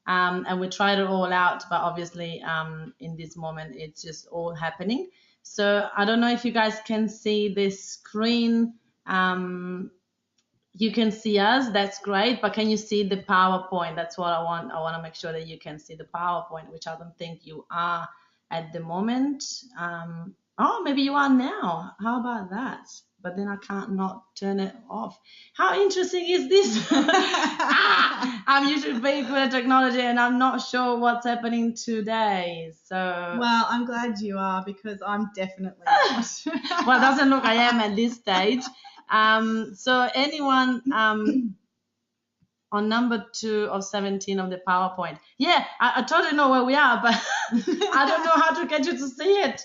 and we tried it all out, but obviously in this moment it's just all happening. So I don't know if you guys can see this screen. You can see us, that's great, but can you see the PowerPoint? That's what I want. I want to make sure that you can see the PowerPoint, which I don't think you are at the moment. Oh, maybe you are now. How about that? But then I can't not turn it off. How interesting is this? I'm usually very good at technology and I'm not sure what's happening today. So well, I'm glad you are, because I'm definitely not. well, it doesn't look I am at this stage. So anyone on number 2 of 17 of the PowerPoint. Yeah, I totally know where we are, but I don't know how to get you to see it.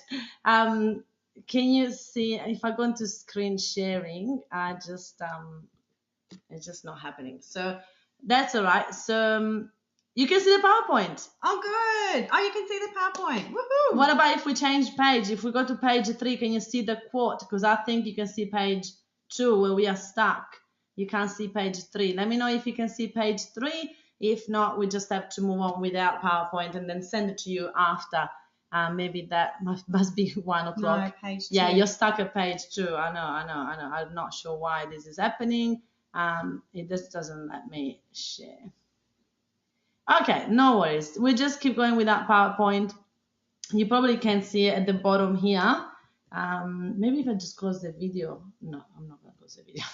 Can you see, if I go into screen sharing, it's just not happening. So that's all right. So you can see the PowerPoint. Oh, good. Oh, you can see the PowerPoint. Woohoo. What about if we change page? If we go to page 3, can you see the quote? Because I think you can see page 2 where we are stuck. You can't see page 3. Let me know if you can see page 3. If not, we just have to move on without PowerPoint and then send it to you after. Maybe that must be 1 o'clock. No, page 2. Yeah, you're stuck at page 2. I know. I'm not sure why this is happening. It just doesn't let me share. Okay, no worries. We just keep going with that PowerPoint. You probably can see it at the bottom here. Maybe if I just close the video. No, I'm not going to close the video.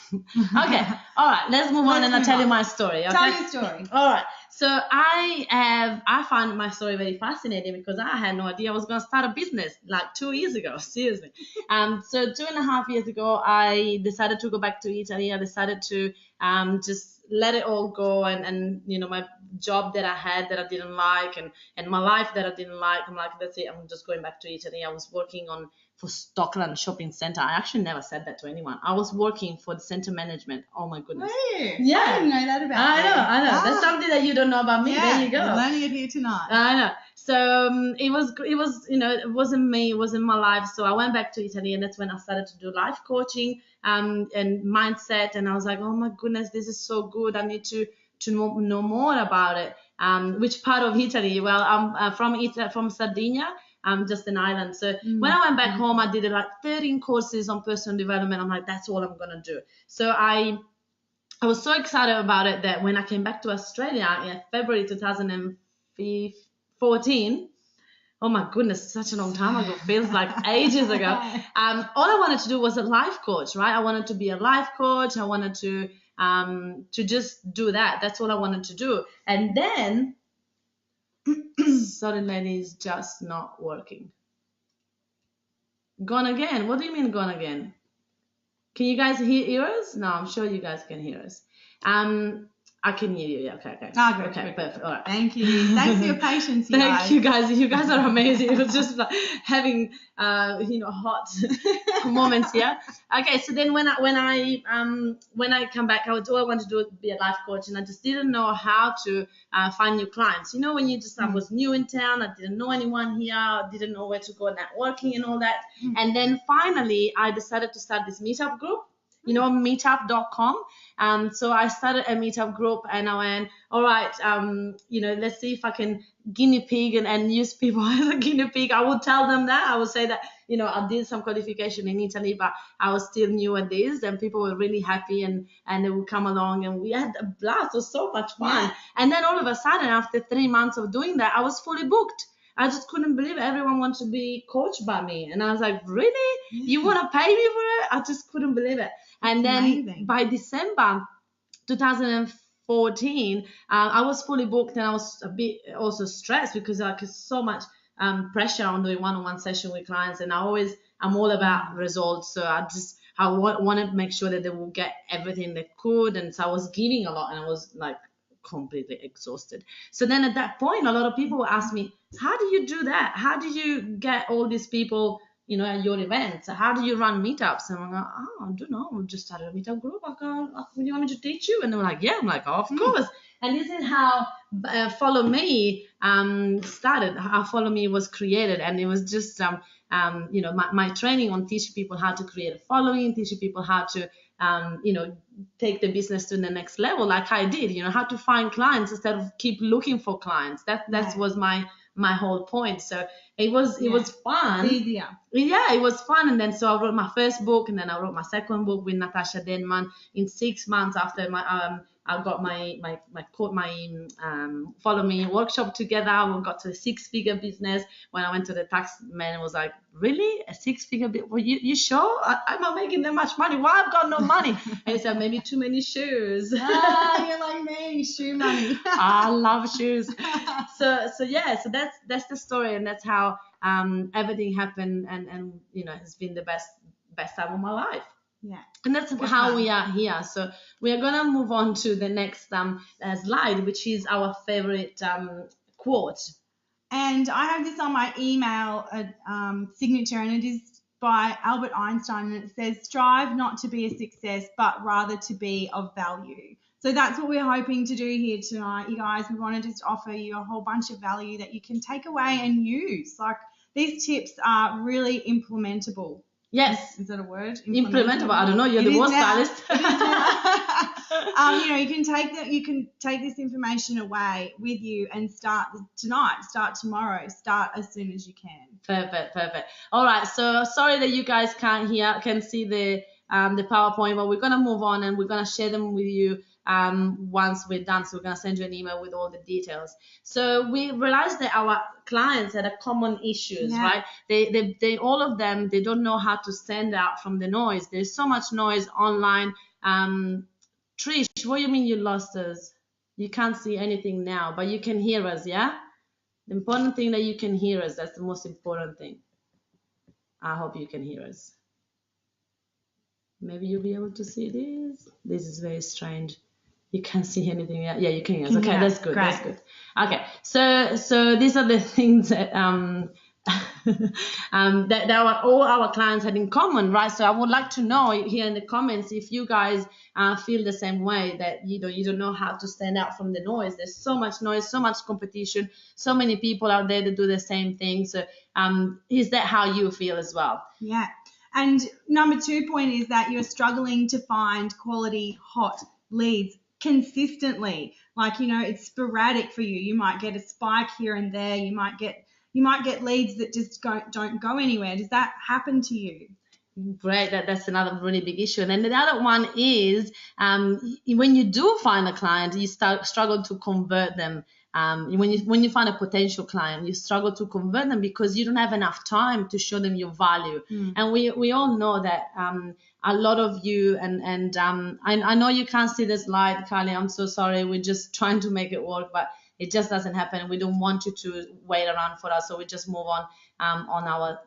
Okay, all right, let's move on and I'll tell you my story. Okay? Tell your story. All right, so I found my story very fascinating because I had no idea I was going to start a business like 2 years ago, seriously. So 2.5 years ago, I decided to go back to Italy. I decided to just let it all go and you know, my job that I had that I didn't like and my life that I didn't like, I'm like, that's it, I'm just going back to Italy. I was working for Stockland Shopping Center. I actually never said that to anyone. I was working for the center management. Oh my goodness. Really? Yeah. I didn't know that about you. I know. That's something that you don't know about me. Yeah, There you go. I'm learning it here tonight. I know. So it was, you know, it wasn't me, it wasn't my life. So I went back to Italy and that's when I started to do life coaching and mindset. And I was like, oh my goodness, this is so good. I need to know more about it. Which part of Italy? Well, I'm from Sardinia. I'm just an island. So when I went back home, I did like 13 courses on personal development. I'm like, that's all I'm going to do. So I was so excited about it that when I came back to Australia in February 2014, oh my goodness, such a long time ago, feels like ages ago. All I wanted to do was a life coach, right? I wanted to be a life coach. I wanted to just do that. That's all I wanted to do. And then suddenly it's just not working. Gone again. What do you mean gone again? Can you guys hear us? No, I'm sure you guys can hear us. I can hear you. Yeah, okay. Oh, good, okay, good, perfect. All right. Thank you. Thanks for your patience, you guys. Thank you guys. You guys are amazing. It was just like having hot moments here. Okay, so then when I come back, all I wanted to do was be a life coach, and I just didn't know how to find new clients. You know, when you just I was new in town, I didn't know anyone here, I didn't know where to go networking and all that. And then finally, I decided to start this meetup group. You know, meetup.com. So I started a meetup group and I went, all right, let's see if I can guinea pig and use people as a guinea pig. I would tell them that. I would say that, I did some qualification in Italy, but I was still new at this and people were really happy and they would come along and we had a blast. It was so much fun. Yeah. And then all of a sudden, after 3 months of doing that, I was fully booked. I just couldn't believe it. Everyone wanted to be coached by me. And I was like, really? Yeah. You want to pay me for it? I just couldn't believe it. And then amazing. By December 2014, I was fully booked and I was a bit also stressed because there's so much pressure on doing one-on-one session with clients. And I'm all about results. So I wanted to make sure that they will get everything they could. And so I was giving a lot and I was like completely exhausted. So then at that point, a lot of people would ask me, how do you do that? How do you get all these people at your events? How do you run meetups? And I'm like, I don't know. We just started a meetup group. Do you want me to teach you? And they're like, yeah. I'm like, oh, of course. And this is how Follow Me started. How Follow Me was created. And it was just, my training on teaching people how to create a following, teaching people how to, take the business to the next level, like I did. How to find clients instead of keep looking for clients. That was my whole point. So it was fun. It's easier. Yeah, it was fun. And then so I wrote my first book, and then I wrote my second book with Natasha Denman in 6 months after I got my follow me workshop together. We got to a 6-figure business. When I went to the tax man, was like, really, a 6-figure business? Well, you sure? I'm not making that much money. Why I've got no money? And he said, maybe too many shoes. You're like me, shoe money. I love shoes. So that's the story, and that's how everything happened, and it's been the best time of my life. Yeah. And that's how we are here. So we are gonna move on to the next slide, which is our favorite quote. And I have this on my email signature, and it is by Albert Einstein, and it says, "Strive not to be a success, but rather to be of value." So that's what we're hoping to do here tonight, you guys. We want to just offer you a whole bunch of value that you can take away and use. Like, these tips are really implementable. Yes. Is that a word? Implementable. I don't know. You're the word stylist. You can take this information away with you and start tonight, start tomorrow, start as soon as you can. Perfect. All right. So sorry that you guys can see the PowerPoint, but we're gonna move on and we're gonna share them with you once we're done. So we're gonna send you an email with all the details. So we realized that our clients had a common issues, right? They all of them, they don't know how to stand out from the noise. There's so much noise online. Trish, what do you mean you lost us? You can't see anything now, but you can hear us, yeah? The important thing that you can hear us, that's the most important thing. I hope you can hear us. Maybe you'll be able to see this. This is very strange. You can't see anything yet. Yeah, you can hear us. Okay, that's good. Great. That's good. Okay, so these are the things that that all our clients had in common, right? So I would like to know here in the comments if you guys feel the same way, that you don't know how to stand out from the noise. There's so much noise, so much competition, so many people out there that do the same thing. So is that how you feel as well? Yeah. And number 2 point is that you're struggling to find quality hot leads consistently. Like, it's sporadic for you. You might get a spike here and there. You might get leads that just don't go anywhere. Does that happen to you? Great, that's another really big issue. And then the other one is when you do find a client, you struggle to convert them. When you find a potential client, you struggle to convert them because you don't have enough time to show them your value. And we all know that a lot of you, and I know you can't see the slide, Carly, I'm so sorry. We're just trying to make it work, but it just doesn't happen. We don't want you to wait around for us, so we just move on our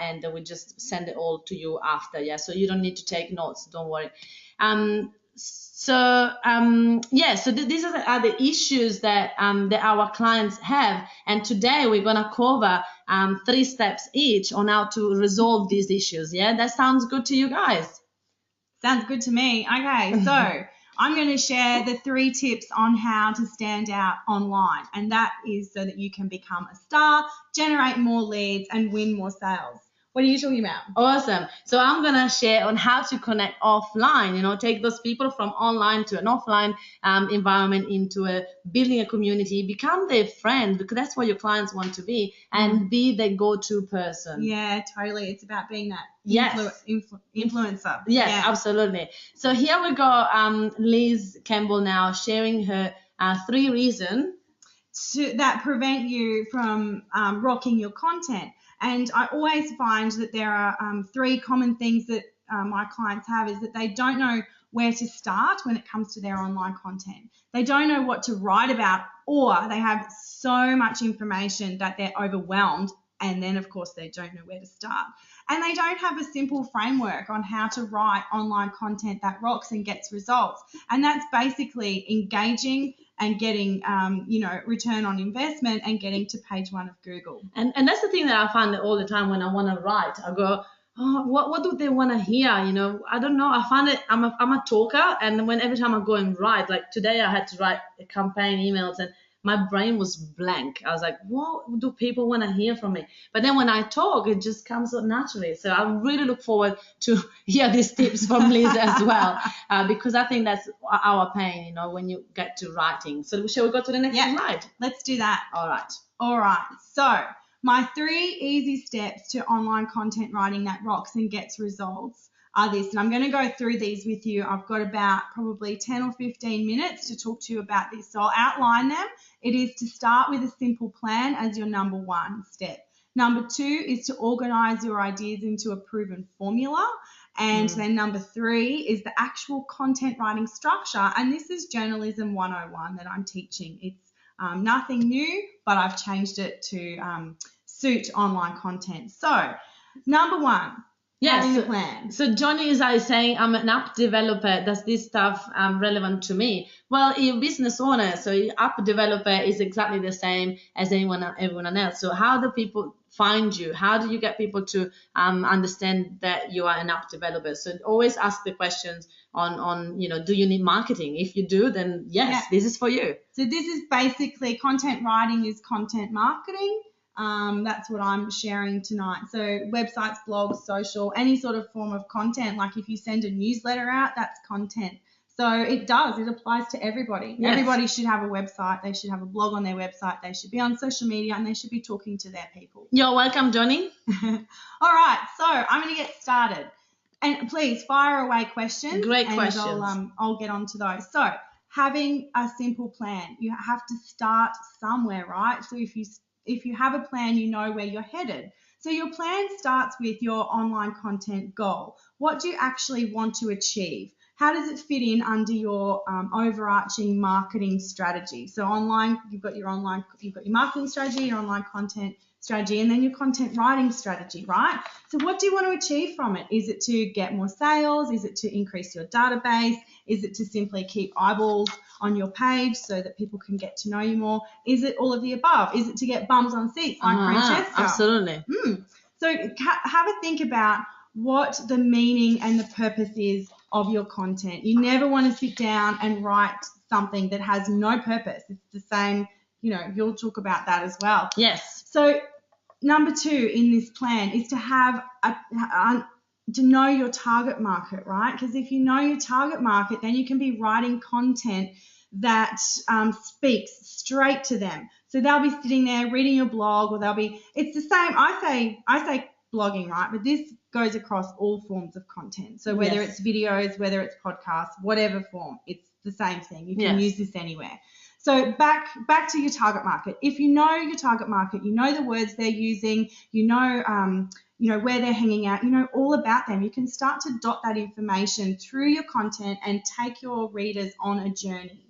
end, and we just send it all to you after. Yeah, so you don't need to take notes. Don't worry. So these are the issues that our clients have, and today we're gonna cover 3 steps each on how to resolve these issues. Yeah, that sounds good to you guys? Sounds good to me. Okay, so I'm going to share the 3 tips on how to stand out online, and that is so that you can become a star, generate more leads, and win more sales. What are you talking about? Awesome. So I'm going to share on how to connect offline, take those people from online to an offline environment into building a community, become their friend, because that's what your clients want to be, and be the go-to person. Yeah, totally. It's about being that influencer. Yes, yeah. Absolutely. So here we go, Liz Campbell now sharing her 3 reasons that prevent you from rocking your content. And I always find that there are 3 common things that my clients have, is that they don't know where to start when it comes to their online content. They don't know what to write about, or they have so much information that they're overwhelmed, and then of course they don't know where to start. And they don't have a simple framework on how to write online content that rocks and gets results. And that's basically engaging and getting, return on investment and getting to page 1 of Google. And that's the thing that I find all the time when I want to write. I go, what do they want to hear? I don't know. I find it, I'm a talker, and every time I go and write, like today I had to write campaign emails, and my brain was blank. I was like, what do people want to hear from me? But then when I talk, it just comes so naturally. So I really look forward to hear these tips from Liz as well, because I think that's our pain, when you get to writing. So shall we go to the next slide? Let's do that. All right. So my 3 easy steps to online content writing that rocks and gets results are this. And I'm going to go through these with you. I've got about probably 10 or 15 minutes to talk to you about this. So I'll outline them. It is to start with a simple plan as your number 1 step. Number 2 is to organize your ideas into a proven formula. And then number 3 is the actual content writing structure. And this is Journalism 101 that I'm teaching. It's nothing new, but I've changed it to suit online content. So number 1, having a plan. So Johnny is saying, I'm an app developer. Does this stuff relevant to me? Well, you're a business owner, so your app developer is exactly the same as everyone else. So how do people find you? How do you get people to understand that you are an app developer? So always ask the questions on do you need marketing? If you do, then yes, this is for you. So this is basically content writing is content marketing. That's what I'm sharing tonight. So websites, blogs, social, any sort of form of content, like if you send a newsletter out, that's content. So it applies to everybody. Yes. Everybody should have a website. They should have a blog on their website. They should be on social media and they should be talking to their people. You're welcome, Johnny. All right. So I'm going to get started. And please fire away questions. Great questions. I'll get on to those. So having a simple plan. You have to start somewhere, right? So if you have a plan, you know where you're headed. So your plan starts with your online content goal. What do you actually want to achieve? How does it fit in under your overarching marketing strategy? So online, you've got your marketing strategy, your online content strategy, and then your content writing strategy, right? So what do you want to achieve from it? Is it to get more sales? Is it to increase your database? Is it to simply keep eyeballs on your page so that people can get to know you more? Is it all of the above? Is it to get bums on seats like Francesca? Absolutely. So have a think about what the meaning and the purpose is of your content. You never want to sit down and write something that has no purpose. It's the same, you'll talk about that as well. Yes. So number 2 in this plan is to have to know your target market, right? Because if you know your target market, then you can be writing content that speaks straight to them. So they'll be sitting there reading your blog, or it's the same. I say blogging, right? But this goes across all forms of content. So whether it's videos, whether it's podcasts, whatever form, it's the same thing. You can use this anywhere. So back to your target market. If you know your target market, you know the words they're using, you know where they're hanging out, you know all about them. You can start to dot that information through your content and take your readers on a journey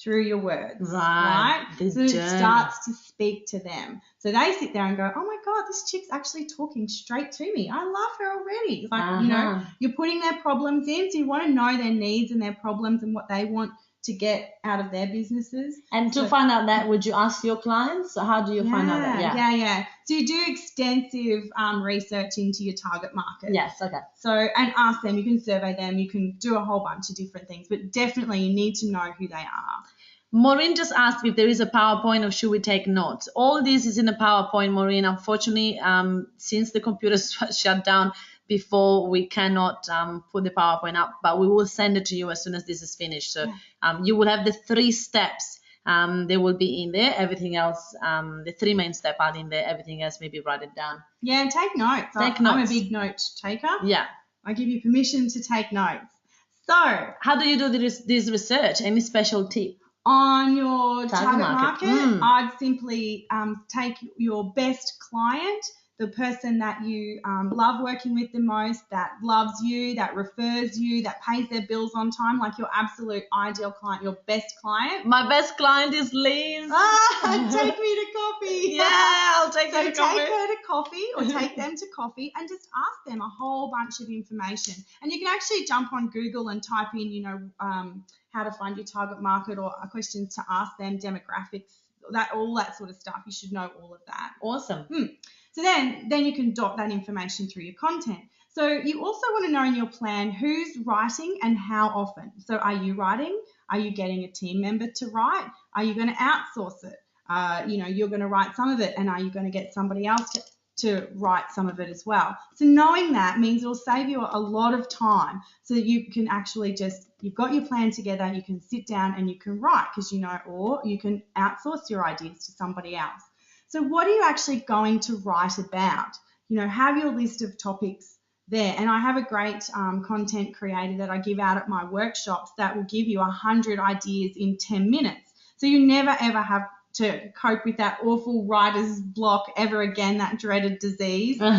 through your words, right? So it starts to speak to them. So they sit there and go, oh my God, this chick's actually talking straight to me. I love her already. It's like, you're putting their problems in, so you want to know their needs and their problems and what they want to get out of their businesses. And to find out that, would you ask your clients? So how do you find out that? Yeah. So you do extensive research into your target market. Yes, okay. So, and ask them, you can survey them, you can do a whole bunch of different things, but definitely you need to know who they are. Maureen just asked if there is a PowerPoint or should we take notes. All this is in a PowerPoint, Maureen. Unfortunately, since the computers shut down before, we cannot put the PowerPoint up, but we will send it to you as soon as this is finished. So you will have the 3 steps. They will be in there. Everything else, the 3 main steps are in there. Everything else, maybe write it down. Yeah, and take notes. I'm a big note taker. Yeah. I give you permission to take notes. So how do you do this research? Any special tip? On your target market, I'd simply take your best client, the person that you love working with the most, that loves you, that refers you, that pays their bills on time, like your absolute ideal client, your best client. My best client is Liz. Take me to coffee. Yeah, I'll take her to coffee. Take her to coffee or take them to coffee and just ask them a whole bunch of information. And you can actually jump on Google and type in, how to find your target market or questions to ask them, demographics, all that sort of stuff. You should know all of that. Awesome. So then you can dot that information through your content. So you also want to know in your plan who's writing and how often. So are you writing? Are you getting a team member to write? Are you going to outsource it? You're going to write some of it, and are you going to get somebody else to write some of it as well? So knowing that means it'll save you a lot of time, so that you can actually you've got your plan together, you can sit down and you can write, because or you can outsource your ideas to somebody else. So what are you actually going to write about? Have your list of topics there. And I have a great content creator that I give out at my workshops that will give you 100 ideas in 10 minutes. So you never ever have to cope with that awful writer's block ever again, that dreaded disease. There's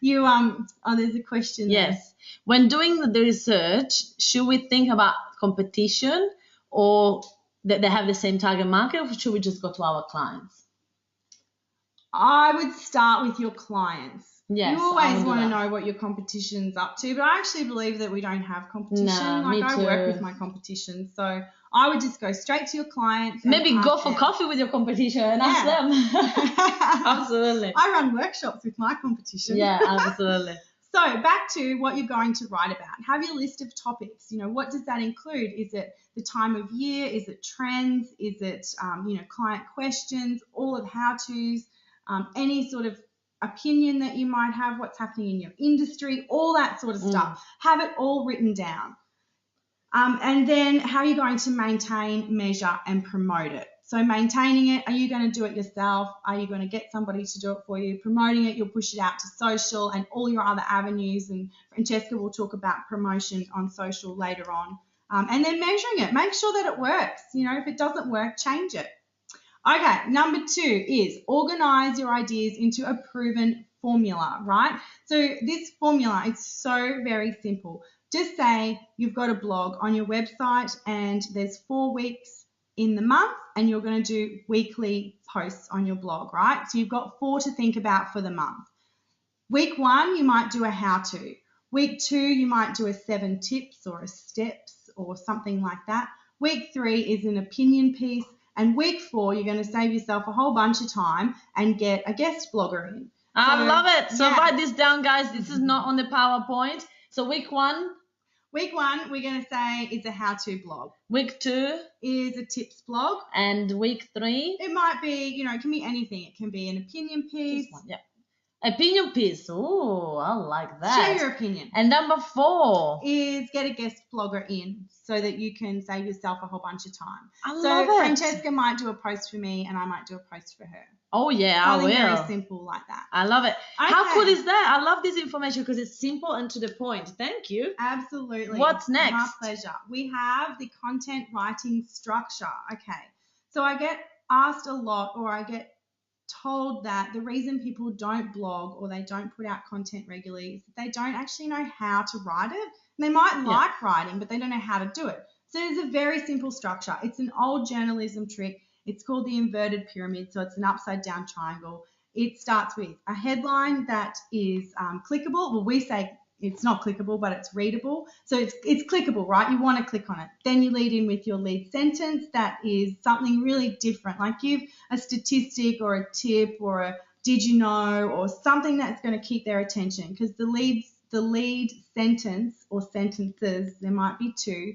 a question there. Yes. When doing the research, should we think about competition, or that they have the same target market, or should we just go to our clients? I would start with your clients. Yes, you always want to know what your competition's up to, but I actually believe that we don't have competition. I work with my competition, so I would just go straight to your clients. Maybe go for coffee with your competition and ask them. Absolutely. I run workshops with my competition. Yeah, absolutely. So back to what you're going to write about. Have your list of topics. What does that include? Is it the time of year? Is it trends? Is it, client questions, all of how-tos, any sort of opinion that you might have, what's happening in your industry, all that sort of stuff. Have it all written down. And then how are you going to maintain, measure, and promote it? So maintaining it, are you going to do it yourself? Are you going to get somebody to do it for you? Promoting it, you'll push it out to social and all your other avenues. And Francesca will talk about promotion on social later on. And then measuring it. Make sure that it works. If it doesn't work, change it. Okay, number 2 is organize your ideas into a proven formula, right? So this formula is so very simple. Just say you've got a blog on your website and there's 4 weeks in the month and you're going to do weekly posts on your blog, right? So you've got 4 to think about for the month. Week 1, you might do a how-to. Week 2, you might do a 7 tips or a steps or something like that. Week 3 is an opinion piece. And week 4, you're going to save yourself a whole bunch of time and get a guest blogger in. I love it. So write this down, guys. This is not on the PowerPoint. So week 1. Week 1, we're going to say is a how-to blog. Week 2 is a tips blog. And week 3? It might be, it can be anything. It can be an opinion piece. Yeah. Opinion piece. Oh, I like that. Share your opinion. And number 4 is get a guest blogger in so that you can save yourself a whole bunch of time. I love it. Francesca might do a post for me and I might do a post for her. Oh, yeah, I will. Very simple like that. I love it. Okay. How cool is that? I love this information because it's simple and to the point. Thank you. Absolutely. What's next? My pleasure. We have the content writing structure. Okay. So I get asked a lot, or I get told that the reason people don't blog or they don't put out content regularly is that they don't actually know how to write it. And they might like writing, but they don't know how to do it. So there's a very simple structure. It's an old journalism trick. It's called the inverted pyramid. So it's an upside down triangle. It starts with a headline that is clickable. Well, we say it's not clickable, but it's readable. So it's clickable, right? You want to click on it. Then you lead in with your lead sentence that is something really different, like give a statistic or a tip or a did you know or something that's going to keep their attention, because the lead sentence or sentences, there might be 2,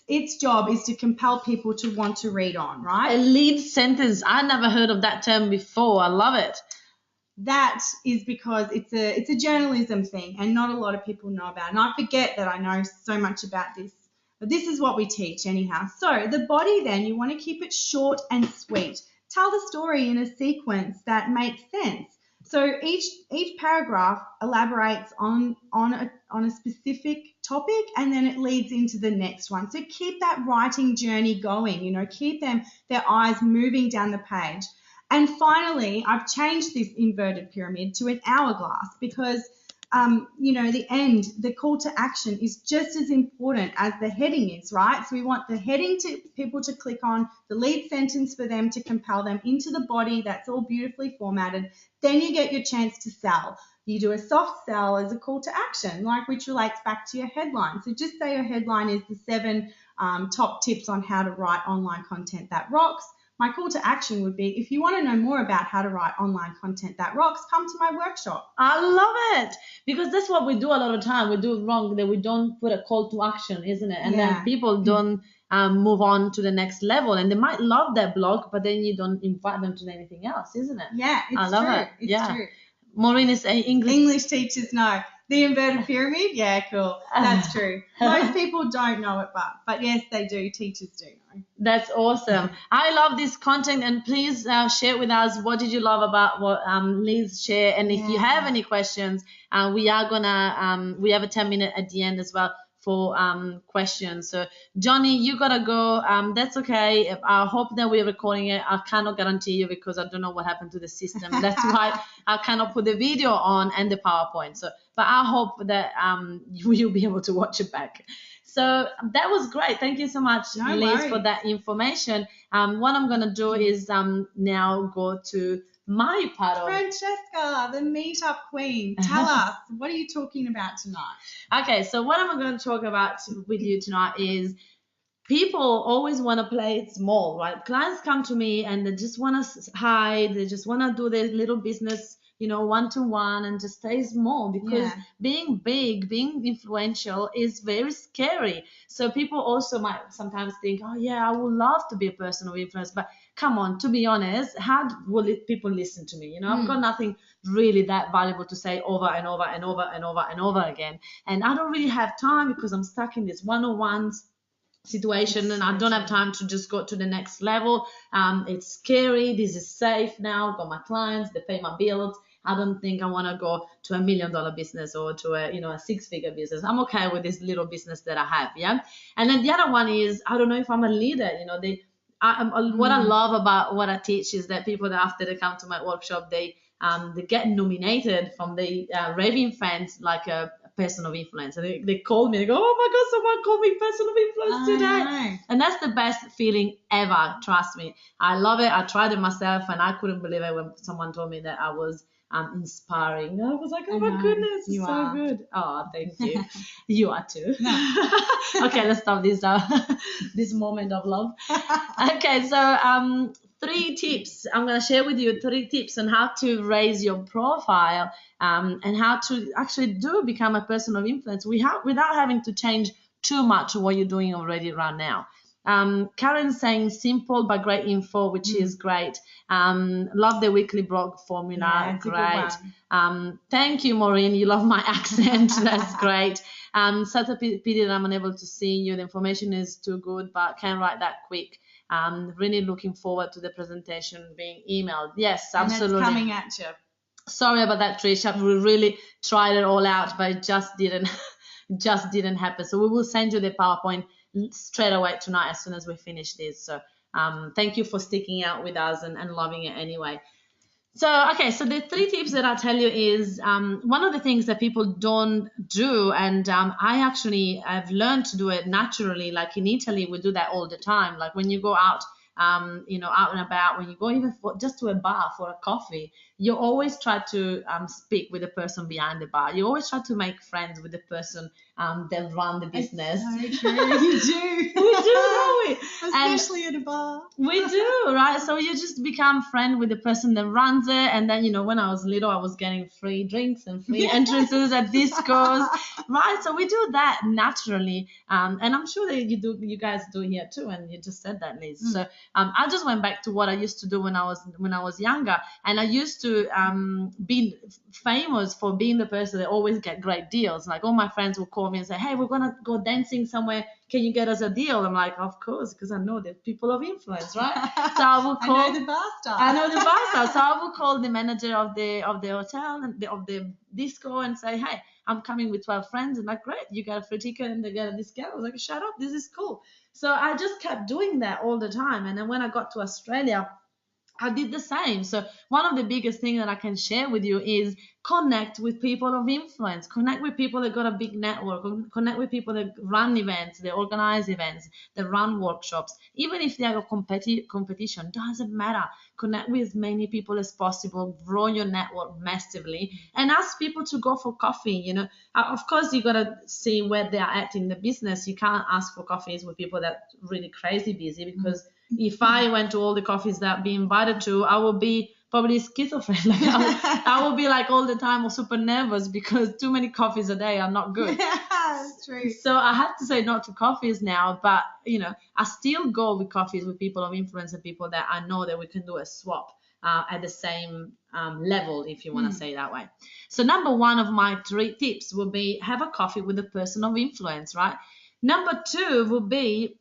its job is to compel people to want to read on, right? A lead sentence. I never heard of that term before. I love it. That is because it's a journalism thing and not a lot of people know about it. And I forget that I know so much about this, but this is what we teach anyhow. So the body then, you want to keep it short and sweet. Tell the story in a sequence that makes sense. So each paragraph elaborates on a specific topic and then it leads into the next one. So keep that writing journey going, keep their eyes moving down the page. And finally, I've changed this inverted pyramid to an hourglass because, the end, the call to action is just as important as the heading is, right? So we want the heading to people to click on, the lead sentence for them to compel them into the body that's all beautifully formatted. Then you get your chance to sell. You do a soft sell as a call to action, which relates back to your headline. So just say your headline is the 7 top tips on how to write online content that rocks. my call to action would be, if you want to know more about how to write online content that rocks, come to my workshop. I love it, because that's what we do a lot of time. We do it wrong, that we don't put a call to action, isn't it? And then people don't move on to the next level, and they might love that blog, but then you don't invite them to anything else, isn't it? Yeah, it's I love true. it. It's true. Maureen is saying English teachers know. The inverted pyramid? Yeah, cool. That's true. Most people don't know it, but yes, they do. Teachers do know. That's awesome. I love this content, and please share with us what did you love about what Liz shared. And if you have any questions, we are gonna we have a 10-minute at the end as well for questions. So Johnny, you gotta go. That's okay. I hope that we're recording it. I cannot guarantee you because I don't know what happened to the system. That's why I cannot put the video on and the PowerPoint. So, but I hope that you'll be able to watch it back. So that was great. Thank you so much, Liz, for that information. What I'm gonna do is now go to my part of Francesca, the meetup queen. Tell us, what are you talking about tonight? Okay, so what I'm going to talk about with you tonight is people always want to play it small, right? Clients come to me and they just want to hide, they just want to do their little business, one-to-one, and just stay small, because being big, being influential is very scary. So people also might sometimes think, oh yeah, I would love to be a person of influence, but come on, to be honest, how will people listen to me? I've got nothing really that valuable to say over and over and over and over and over again, and I don't really have time because I'm stuck in this one-on-ones situation, and I don't have time to just go to the next level. It's scary. This is safe now. Got my clients, they pay my bills. I don't think I want to go to $1 million business or to a 6-figure business. I'm okay with this little business that I have. And then the other one is, I don't know if I'm a leader. What I love about what I teach is that people that after they come to my workshop, they get nominated from the raving fans like a person of influence, and they call me, they go, oh my god, someone called me person of influence today. And that's the best feeling ever, trust me. I love it. I tried it myself, and I couldn't believe it when someone told me that I was inspiring. I was like, oh my goodness, it's so good. Oh, thank you. You are too. Okay, let's stop this this moment of love. Okay, so 3 tips. I'm going to share with you 3 tips on how to raise your profile and how to actually become a person of influence without having to change too much of what you're doing already right now. Karen's saying simple but great info, which is great. Love the weekly blog formula. Great. Thank you, Maureen. You love my accent. That's great. Such a pity that I'm unable to see you. The information is too good, but can write that quick. Really looking forward to the presentation being emailed. Yes, absolutely. And it's coming at you. Sorry about that, Trish. We really tried it all out, but it just didn't happen. So we will send you the PowerPoint straight away tonight as soon as we finish this. So thank you for sticking out with us and loving it anyway. So, okay, so the 3 tips that I'll tell you is one of the things that people don't do, and I actually have learned to do it naturally. Like in Italy, we do that all the time. Like when you go out, out and about, when you go even just to a bar for a coffee, you always try to speak with the person behind the bar. You always try to make friends with the person that run the business. It's so true. You do. We do, don't we? Especially at a bar. We do, right? So you just become friend with the person that runs it. And then, when I was little, I was getting free drinks and free entrances at discos, right? So we do that naturally. And I'm sure that you guys do here too. And you just said that, Liz. So I just went back to what I used to do when I was younger. And I used to be famous for being the person that always get great deals. Like all my friends would call me and say, hey, we're going to go dancing somewhere. Can you get us a deal? I'm like, of course, because I know the people of influence, right? So I will call. I know the bar staff. So I will call the manager of the hotel and of the disco and say, hey, I'm coming with 12 friends. And like, great, you got a free ticket and they get a discount. I was like, shut up, this is cool. So I just kept doing that all the time. And then when I got to Australia, I did the same. So one of the biggest things that I can share with you is connect with people of influence. Connect with people that got a big network. Connect with people that run events, they organize events, that run workshops. Even if they are a competition, doesn't matter. Connect with as many people as possible. Grow your network massively and ask people to go for coffee. Of course, you got to see where they are at in the business. You can't ask for coffees with people that are really crazy busy because if I went to all the coffees that I'd be invited to, I would be probably schizophrenic. Like I would be like all the time or super nervous because too many coffees a day are not good. That's true. So I have to say no to coffees now, but I still go with coffees with people of influence and people that I know that we can do a swap at the same level, if you want to say that way. So number one of my 3 tips would be have a coffee with a person of influence, right? Number 2 would be,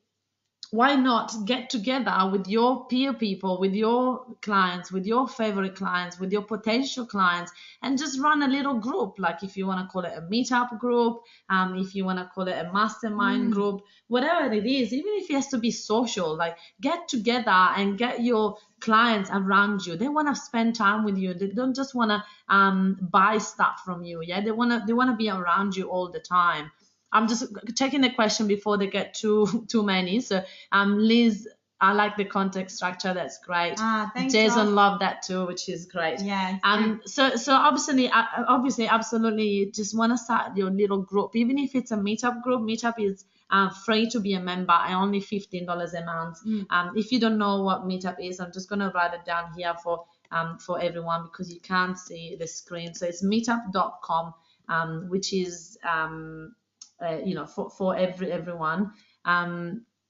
why not get together with your peer people, with your clients, with your favorite clients, with your potential clients, and just run a little group. Like if you want to call it a meetup group, if you want to call it a mastermind group, whatever it is, even if it has to be social, like get together and get your clients around you. They want to spend time with you. They don't just want to buy stuff from you. Yeah, they want to be around you all the time. I'm just checking the question before they get too many. So, Liz, I like the content structure. That's great. Thanks, Jason Josh. loved that too, which is great. Yeah. So obviously, absolutely, you just want to start your little group, even if it's a meetup group. Meetup is free to be a member and only $15 a month. If you don't know what meetup is, I'm just gonna write it down here for everyone because you can't see the screen. So it's meetup.com, which is for everyone.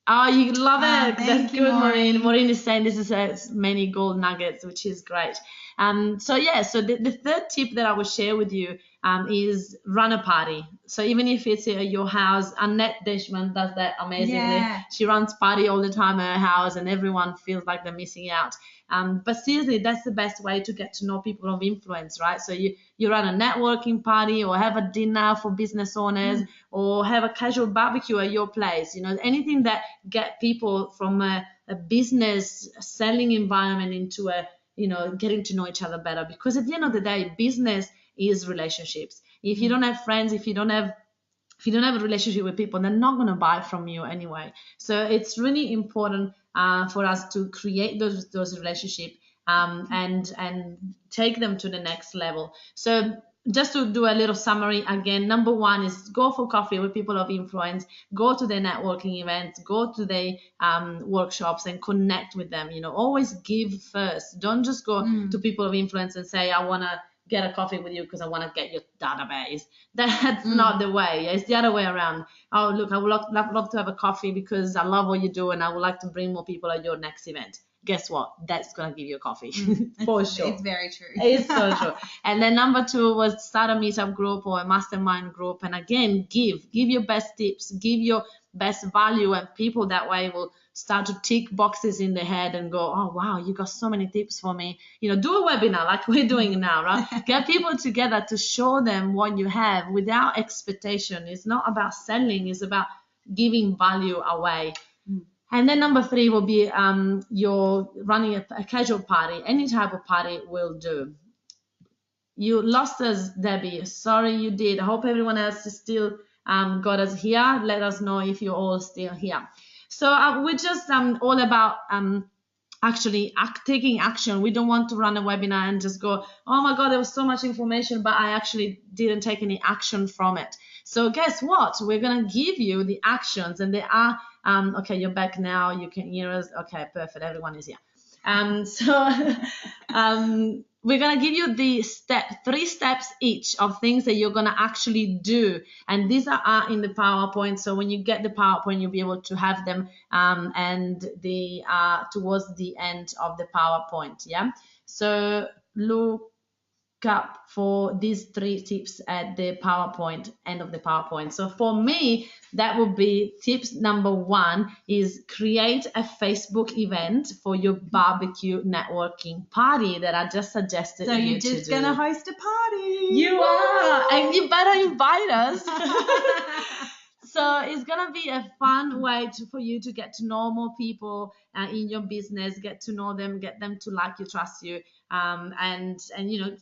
Oh, you love it. That's Thank you, good, Maureen. Maureen is saying this is many gold nuggets, which is great. So the 3rd tip that I will share with you is run a party. So even if it's at your house, Annette Deshman does that amazingly. Yeah. She runs party all the time at her house and everyone feels like they're missing out. But seriously, that's the best way to get to know people of influence, right? So you run a networking party or have a dinner for business owners or have a casual barbecue at your place, anything that get people from a business selling environment into a, getting to know each other better. Because at the end of the day, business is relationships. If you don't have friends, if you don't have a relationship with people, they're not going to buy from you anyway. So it's really important for us to create those relationships and take them to the next level. So just to do a little summary again, number 1 is go for coffee with people of influence, go to their networking events, go to their workshops and connect with them. Always give first. Don't just go to people of influence and say, I want to get a coffee with you because I want to get your database. That's not the way. It's the other way around. Oh, look, I would love to have a coffee because I love what you do and I would like to bring more people at your next event. Guess what? That's going to give you a coffee for sure. It's very true. It's so true. And then number 2 was start a meetup group or a mastermind group. And again, give your best tips, give your best value, and people that way will start to tick boxes in their head and go, oh, wow, you got so many tips for me. Do a webinar like we're doing now, right? Get people together to show them what you have without expectation. It's not about selling. It's about giving value away. And then number 3 will be you're running a casual party. Any type of party will do. You lost us, Debbie. Sorry you did. I hope everyone else is still got us here. Let us know if you're all still here. So we're just all about actually taking action. We don't want to run a webinar and just go, oh my God, there was so much information, but I actually didn't take any action from it. So guess what? We're going to give you the actions, and they are, okay, you're back now. You can hear us. Okay, perfect. Everyone is here. We're going to give you the 3 steps each of things that you're going to actually do. And these are in the PowerPoint. So when you get the PowerPoint, you'll be able to have them and the towards the end of the PowerPoint. Yeah. So look up for these 3 tips at the end of the PowerPoint. So for me, that would be tips number 1 is create a Facebook event for your barbecue networking party that I just suggested So you you're to just do. going to host a party. You are, and you better invite us. So it's going to be a fun way for you to get to know more people in your business, get to know them, get them to like you, trust you, and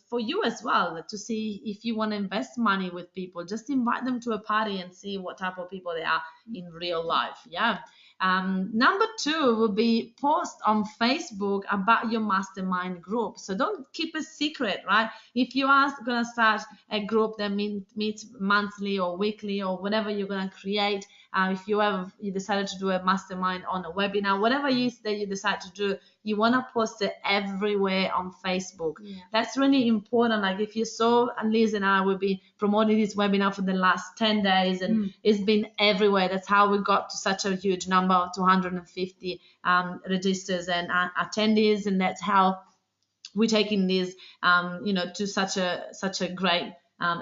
for you as well, to see if you want to invest money with people, just invite them to a party and see what type of people they are in real life. Yeah. Number 2 will be post on Facebook about your mastermind group. So don't keep a secret, right? If you are going to start a group that meets monthly or weekly or whatever you're going to create, if you decided to do a mastermind on a webinar, whatever it is that you decide to do, you want to post it everywhere on Facebook. That's really important. Like if you saw, Liz and I will be promoting this webinar for the last 10 days, and it's been everywhere. That's how we got to such a huge number of 250 registers and attendees, and that's how we're taking this to such a great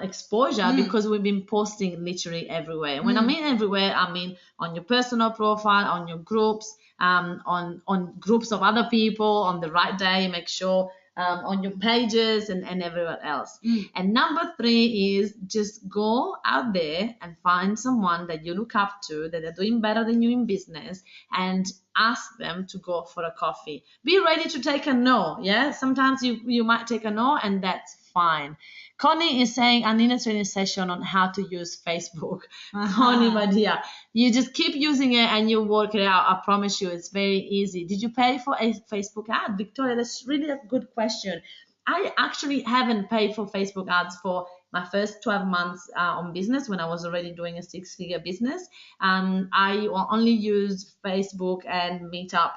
exposure, because we've been posting literally everywhere. When I mean everywhere, I mean on your personal profile, on your groups, on groups of other people, on the right day, make sure on your pages and everywhere else. And number 3 is just go out there and find someone that you look up to, that are doing better than you in business, and ask them to go for a coffee. Be ready to take a no. Yeah, sometimes you might take a no, and that's fine. Connie is saying, I need a training session on how to use Facebook. Connie, my dear, you just keep using it and you work it out. I promise you, it's very easy. Did you pay for a Facebook ad? Victoria, that's really a good question. I actually haven't paid for Facebook ads for my first 12 months on business, when I was already doing a 6-figure business. I only used Facebook and Meetup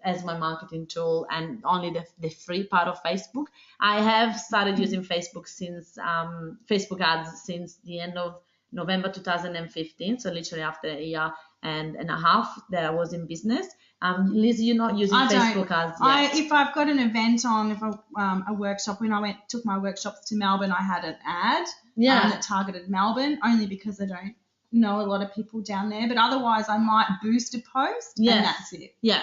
as my marketing tool, and only the free part of Facebook. I have started using Facebook ads since the end of November 2015, so literally after a year and a half that I was in business. Liz, you're not using Facebook ads yet? If I've got an event on, a workshop, when I took my workshops to Melbourne, I had an ad that targeted Melbourne, only because I don't know a lot of people down there, but otherwise I might boost a post and that's it. Yeah.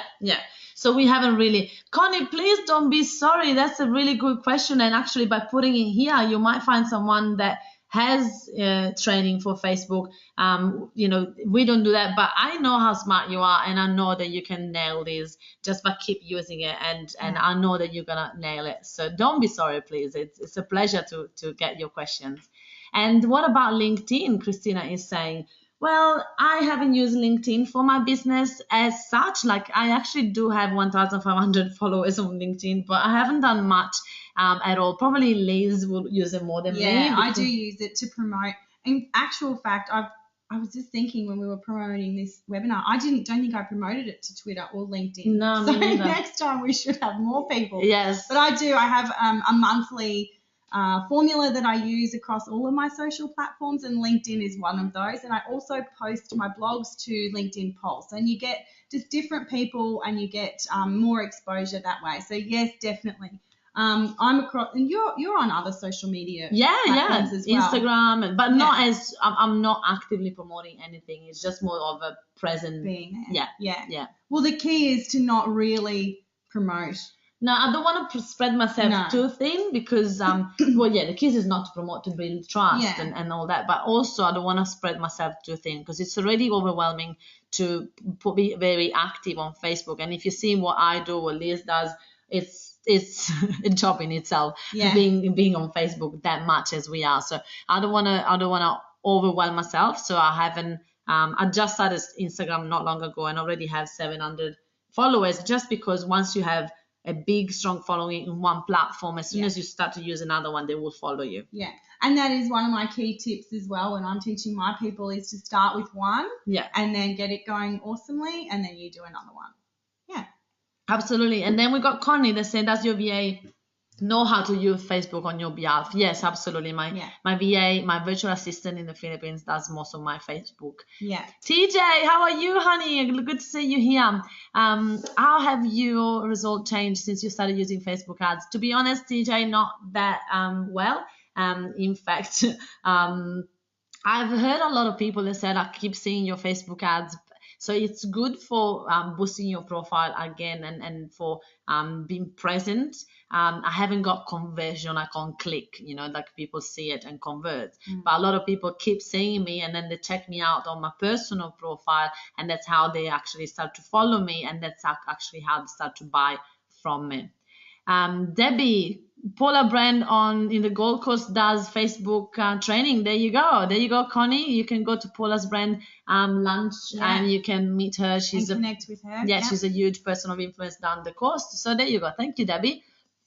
So we haven't really. Connie, please don't be sorry. That's a really good question, and actually by putting it here, you might find someone that has training for Facebook. We don't do that, but I know how smart you are, and I know that you can nail this just by keep using it, and I know that you're gonna nail it. So don't be sorry, please. It's a pleasure to get your questions. And what about LinkedIn? Christina is saying, well, I haven't used LinkedIn for my business as such. Like, I actually do have 1,500 followers on LinkedIn, but I haven't done much at all. Probably Liz will use it more than me. Yeah, I do use it to promote. In actual fact, I was just thinking when we were promoting this webinar, I don't think I promoted it to Twitter or LinkedIn. No, so me neither. Next time we should have more people. Yes. But I do. I have a monthly formula that I use across all of my social platforms, and LinkedIn is one of those. And I also post my blogs to LinkedIn Pulse, and you get just different people and you get more exposure that way. So yes, definitely. I'm across, and you're on other social media platforms as well. Instagram, but not as I'm not actively promoting anything. It's just more of a present being there. Yeah. Well, the key is to not really promote. No, I don't want to spread myself too thin, because the key is not to promote, to build trust and all that, but also I don't want to spread myself too thin, because it's already overwhelming to be very active on Facebook. And if you see what I do, what Liz does, it's a job in itself, being on Facebook that much as we are. So I don't want to overwhelm myself. So I haven't. I just started Instagram not long ago and already have 700 followers. Just because once you have a big, strong following in one platform, as soon as you start to use another one, they will follow you. Yeah, and that is one of my key tips as well when I'm teaching my people, is to start with one, and then get it going awesomely, and then you do another one. Yeah. Absolutely. And then we got Connie that said, does your VA know how to use Facebook on your behalf? Yes, absolutely. My VA, my virtual assistant in the Philippines, does most of my Facebook. Yeah. TJ, how are you, honey? Good to see you here. How have your result changed since you started using Facebook ads? To be honest, TJ, not that well. In fact, I've heard a lot of people that said, I keep seeing your Facebook ads. So it's good for boosting your profile again and for being present. I haven't got conversion. I can't click, like people see it and convert. But a lot of people keep seeing me, and then they check me out on my personal profile, and that's how they actually start to follow me, and that's actually how they start to buy from me. Debbie, Paula Brand in the Gold Coast does Facebook training. There you go, Connie. You can go to Paula's Brand lunch and you can meet her. Connect with her. She's a huge person of influence down the coast. So there you go. Thank you, Debbie.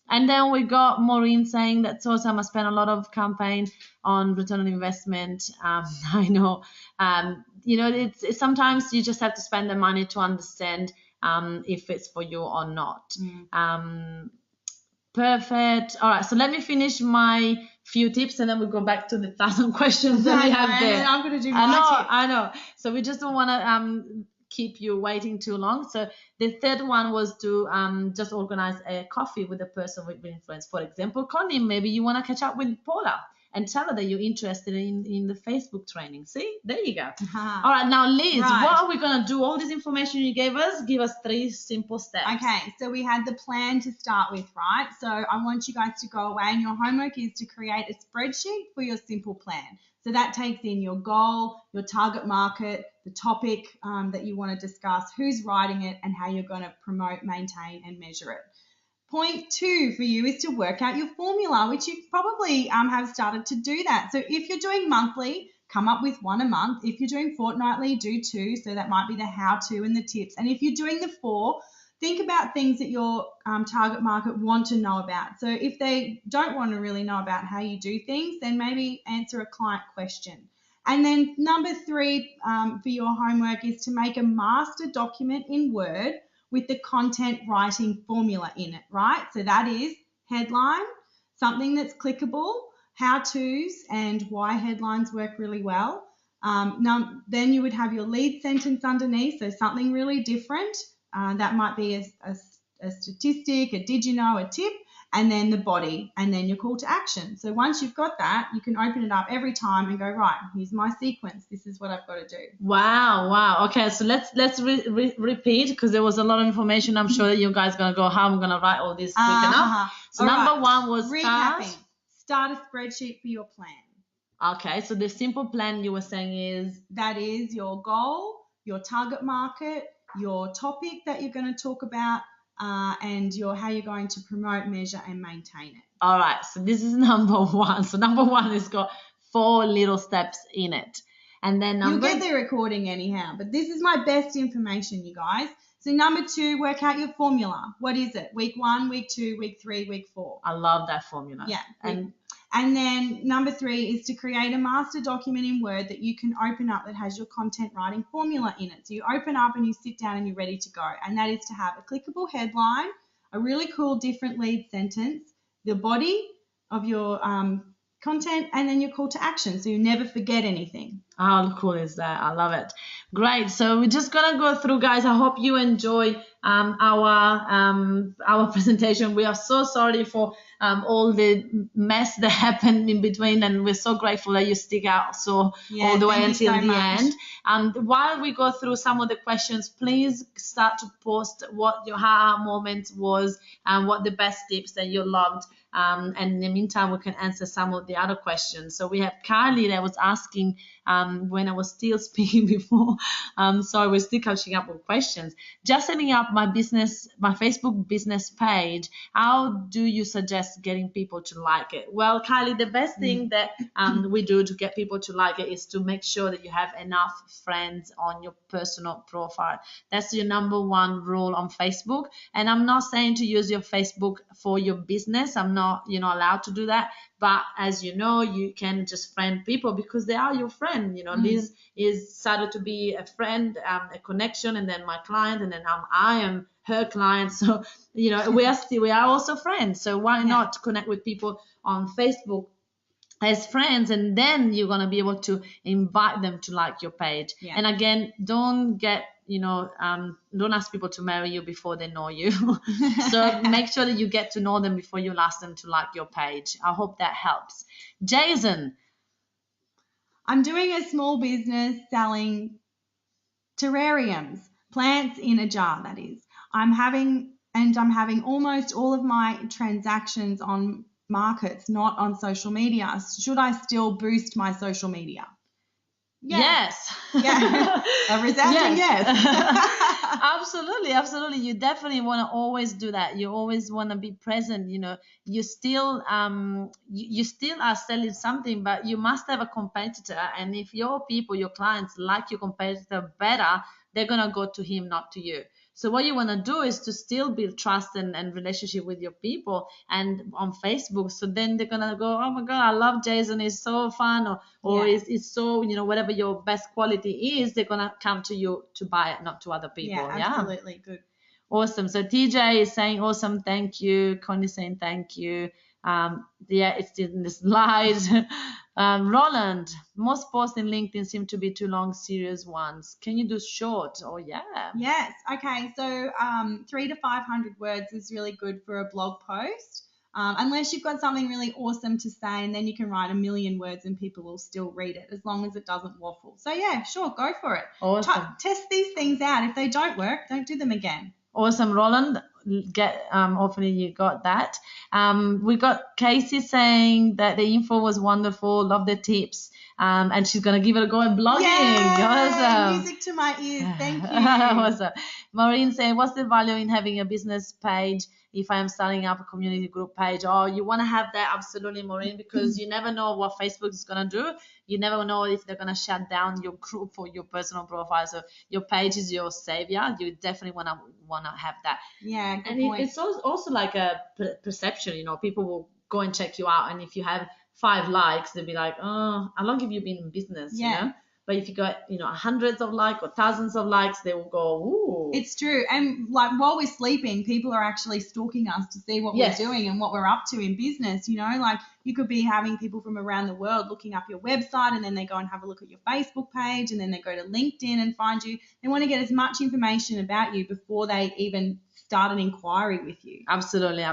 And then we got Maureen saying that Tosam has spent a lot of campaign on return on investment. I know, it's sometimes you just have to spend the money to understand if it's for you or not. Perfect. All right. So let me finish my few tips and then we'll go back to the 1,000 questions that we have there. And I'm going to do my tips. I know. So we just don't want to keep you waiting too long. So the third one was to just organize a coffee with a person with influence. For example, Connie, maybe you want to catch up with Paula and tell her that you're interested in the Facebook training. See, there you go. All right, now Liz, what are we going to do? All this information you gave us, give us 3 simple steps. Okay, so we had the plan to start with, right? So I want you guys to go away and your homework is to create a spreadsheet for your simple plan. So that takes in your goal, your target market, the topic that you want to discuss, who's writing it, and how you're going to promote, maintain, and measure it. Point 2 for you is to work out your formula, which you probably have started to do that. So if you're doing monthly, come up with 1 a month. If you're doing fortnightly, do 2. So that might be the how-to and the tips. And if you're doing the 4, think about things that your target market want to know about. So if they don't want to really know about how you do things, then maybe answer a client question. And then number 3 for your homework is to make a master document in Word with the content writing formula in it, right? So that is headline, something that's clickable, how-tos, and why headlines work really well. Then you would have your lead sentence underneath, so something really different. That might be a statistic, a did you know, a tip, and then the body, and then your call to action. So once you've got that, you can open it up every time and go, right, here's my sequence. This is what I've got to do. Wow. Okay, so let's repeat because there was a lot of information. I'm sure that you guys are going to go, how I'm going to write all this quick enough. So number 1 was recapping. Start a spreadsheet for your plan. Okay, so the simple plan you were saying is? That is your goal, your target market, your topic that you're going to talk about, and how you're going to promote, measure, and maintain it. All right, so this is number 1. So number 1 has got 4 little steps in it. And then you'll get the recording anyhow, but this is my best information, you guys. So number 2, work out your formula. What is it? Week 1, week 2, week 3, week 4. I love that formula. Yeah. And then number 3 is to create a master document in Word that you can open up that has your content writing formula in it. So you open up and you sit down and you're ready to go. And that is to have a clickable headline, a really cool different lead sentence, the body of your content, and then your call to action so you never forget anything. How cool is that? I love it. Great. So we're just gonna go through, guys. I hope you enjoy our presentation. We are so sorry for all the mess that happened in between, and we're so grateful that you stick out all the way until the end. While we go through some of the questions, please start to post what your aha moment was and what the best tips that you loved. And in the meantime, we can answer some of the other questions. So we have Kylie that was asking when I was still speaking before. So we're still catching up with questions. Just setting up my Facebook business page. How do you suggest getting people to like it? Well, Kylie, the best thing that we do to get people to like it is to make sure that you have enough friends on your personal profile. That's your number 1 rule on Facebook. And I'm not saying to use your Facebook for your business. I'm not, allowed to do that. But as you know, you can just friend people because they are your friend. Liz is started to be a friend, a connection, and then my client, and then I am her client. So, we are also friends. So why not connect with people on Facebook as friends, and then you're going to be able to invite them to like your page. Yeah. And again, don't ask people to marry you before they know you. So make sure that you get to know them before you ask them to like your page. I hope that helps. Jason. I'm doing a small business selling terrariums, plants in a jar, that is. I'm having almost all of my transactions on markets, not on social media. Should I still boost my social media? Yes. Yeah. A resounding yes. Absolutely. You definitely want to always do that. You always want to be present. You still you still are selling something, but you must have a competitor. And if your clients like your competitor better, they're gonna go to him, not to you. So what you want to do is to still build trust and relationship with your people and on Facebook. So then they're gonna go, oh my God, I love Jason, it's so fun, or it's so, whatever your best quality is, they're gonna come to you to buy it, not to other people. Yeah, absolutely. Good. Awesome. So TJ is saying awesome, thank you. Connie saying thank you. It's in the slide. Roland, most posts in LinkedIn seem to be too long, serious ones. Can you do short? Oh, yeah. Yes. Okay. So 300 to 500 words is really good for a blog post. Unless you've got something really awesome to say, and then you can write 1,000,000 words and people will still read it as long as it doesn't waffle. So yeah, sure, go for it. Awesome. Test these things out. If they don't work, don't do them again. Awesome, Roland. Hopefully you got that. We got Casey saying that the info was wonderful. Love the tips. And she's gonna give it a go at blogging. Yay! Awesome. Music to my ears. Thank you. Awesome. Maureen saying, what's the value in having a business page if I am starting up a community group page? Oh, you want to have that? Absolutely, Maureen, because you never know what Facebook is gonna do. You never know if they're gonna shut down your group or your personal profile. So your page is your savior. You definitely wanna have that. Yeah, good and point. It's also like a perception. People will go and check you out, and if you have 5 likes, they'll be like, oh, how long have you been in business? Yeah. But if you got hundreds of likes or thousands of likes, they will go, ooh. It's true. And like while we're sleeping, people are actually stalking us to see what we're doing and what we're up to in business. Like you could be having people from around the world looking up your website, and then they go and have a look at your Facebook page, and then they go to LinkedIn and find you. They want to get as much information about you before they even start an inquiry with you. Absolutely.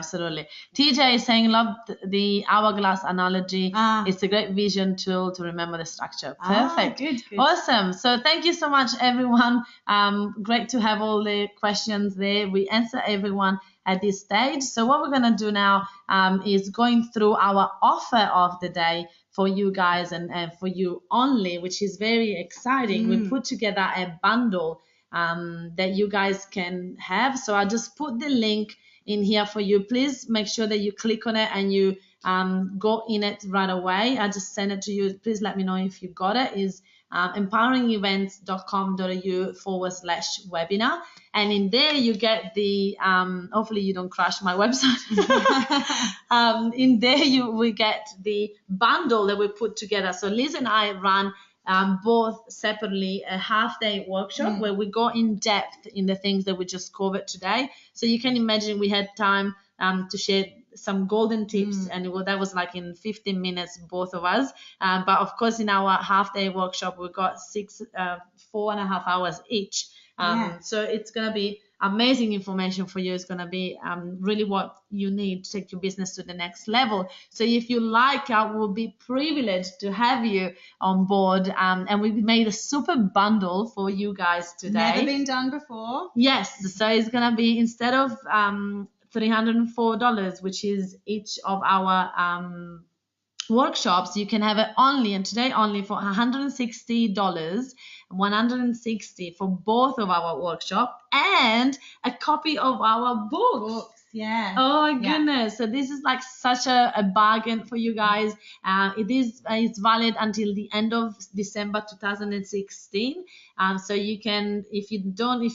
TJ is saying, love the hourglass analogy. It's a great vision tool to remember the structure. Perfect. Good. Awesome. So thank you so much, everyone. Great to have all the questions there. We answer everyone at this stage. So what we're going to do now is going through our offer of the day for you guys and for you only, which is very exciting. We put together a bundle that you guys can have. So I'll just put the link in here for you. Please make sure that you click on it and you go in it right away. I just send it to you. Please let me know if you got it. Is empoweringevents.com.au/webinar. And in there you get the, hopefully you don't crash my website. In there we get the bundle that we put together. So Liz and I run both separately a half-day workshop where we go in depth in the things that we just covered today. So you can imagine we had time to share some golden tips, and that was like in 15 minutes, both of us. But of course, in our half-day workshop, we got 4.5 hours each. So it's going to be amazing information for you. It's going to be really what you need to take your business to the next level. So if you like, I will be privileged to have you on board. And we made a super bundle for you guys today. Never been done before. Yes. So it's going to be, instead of $304, which is each of our workshops, you can have it today only for $160, $160 for both of our workshop and a copy of our books. Yeah. Oh my goodness. So this is like such a bargain for you guys. It's valid until the end of December 2016. So you can, if you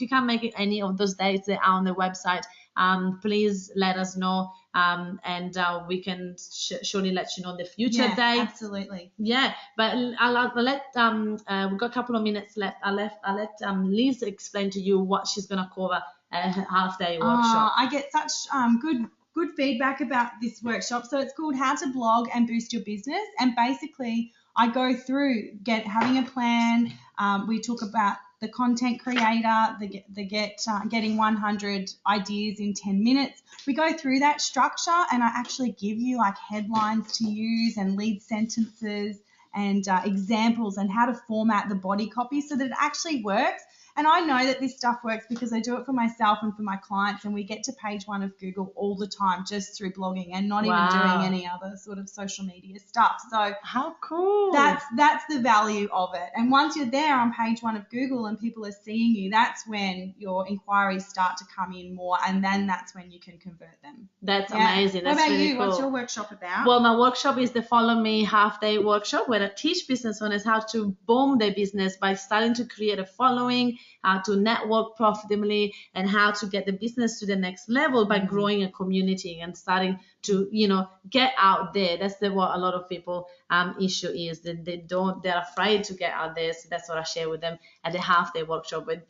can't make it any of those dates that are on the website, please let us know, and we can surely let you know the future dates. Absolutely. Yeah, but I'll let we've got a couple of minutes left. I'll let Liz explain to you what she's gonna cover at a half-day workshop. I get such good feedback about this workshop. So it's called How to Blog and Boost Your Business, and basically I go through having a plan. We talk about the content creator, getting 100 ideas in 10 minutes. We go through that structure, and I actually give you like headlines to use and lead sentences and examples and how to format the body copy so that it actually works. And I know that this stuff works because I do it for myself and for my clients, and we get to page 1 of Google all the time just through blogging and not even doing any other sort of social media stuff. So how cool. That's the value of it. And once you're there on page 1 of Google and people are seeing you, that's when your inquiries start to come in more, and then that's when you can convert them. That's amazing. That's what about really you? cool. What's your workshop about? Well, my workshop is the Follow Me half-day workshop where I teach business owners how to boom their business by starting to create a following, how to network profitably, and how to get the business to the next level by growing a community and starting to, get out there. That's what a lot of people issue is, that they're afraid to get out there. So that's what I share with them at the half-day workshop. But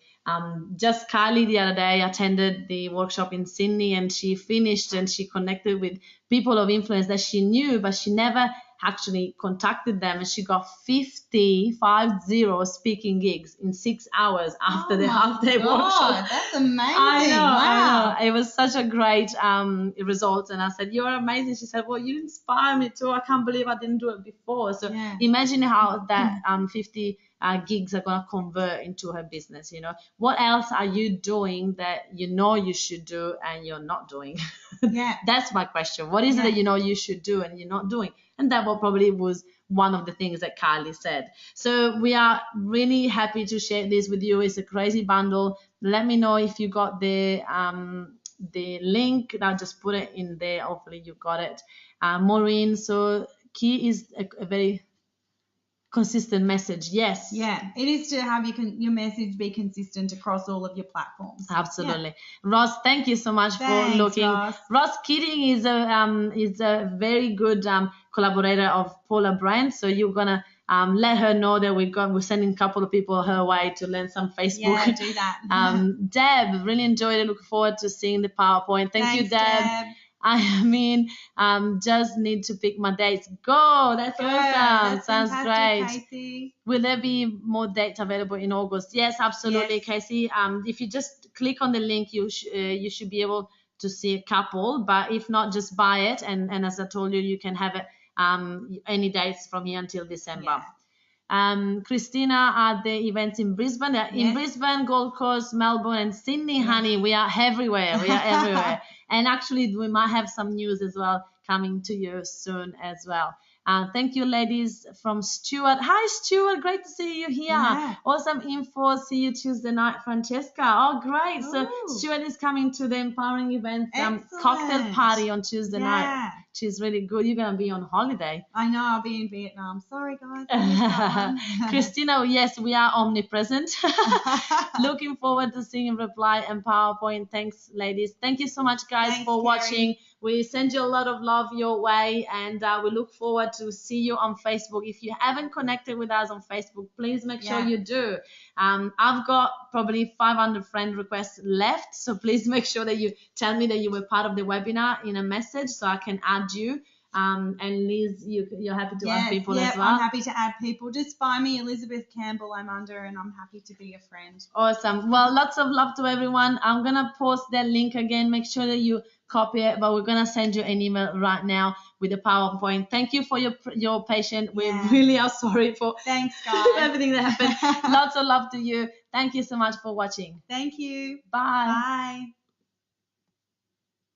just Kylie the other day attended the workshop in Sydney, and she finished and she connected with people of influence that she knew, but she never actually contacted them, and she got 50 speaking gigs in 6 hours after the half-day workshop. That's amazing. I know, wow. I know. It was such a great result, and I said, "You're amazing." She said, "Well, you inspire me too. I can't believe I didn't do it before." So imagine how that 50 gigs are going to convert into her business. What else are you doing that you should do and you're not doing? That's my question. What is it that you should do and you're not doing? And that probably was one of the things that Kylie said. So we are really happy to share this with you. It's a crazy bundle. Let me know if you got the link. I'll just put it in there. Hopefully you got it. Maureen, so key is a very consistent message. Yes. Yeah, it is to have your message be consistent across all of your platforms. Absolutely. Ross, thank you so much for looking. Ross Keating is a very good collaborator of Paula Brand. So you're gonna let her know that we're sending a couple of people her way to learn some Facebook. Yeah, do that. Deb, really enjoyed it. Looking forward to seeing the PowerPoint. Thanks, you, Deb. I mean, just need to pick my dates. Go! That's awesome. That's Sounds great. Casey. Will there be more dates available in August? Yes, absolutely, yes. Casey. If you just click on the link, you should be able to see a couple. But if not, just buy it. And as I told you, you can have it any dates from here until December. Yeah. Christina at the events in Brisbane. In Brisbane, Gold Coast, Melbourne, and Sydney, honey. We are everywhere. We are everywhere. And actually, we might have some news as well coming to you soon as well. Thank you, ladies, from Stuart. Hi, Stuart. Great to see you here. Yeah. Awesome info. See you Tuesday night, Francesca. Oh, great. Ooh. So Stuart is coming to the Empowering Events cocktail party on Tuesday night. She's really good. You're going to be on holiday. I know. I'll be in Vietnam. Sorry, guys. Christina, yes, we are omnipresent. Looking forward to seeing reply and PowerPoint. Thanks, ladies. Thank you so much, guys, for watching. We send you a lot of love your way, and we look forward to see you on Facebook. If you haven't connected with us on Facebook, please make sure you do. I've got probably 500 friend requests left, so please make sure that you tell me that you were part of the webinar in a message so I can add you. And Liz, you're happy to add people as well? I'm happy to add people. Just find me, Elizabeth Campbell, I'm under, and I'm happy to be a friend. Awesome. Well, lots of love to everyone. I'm going to post that link again. Make sure that you copy it, but we're going to send you an email right now with the PowerPoint. Thank you for your patience. We really are sorry for Thanks, guys. everything that happened. Lots of love to you. Thank you so much for watching. Thank you. Bye. Bye.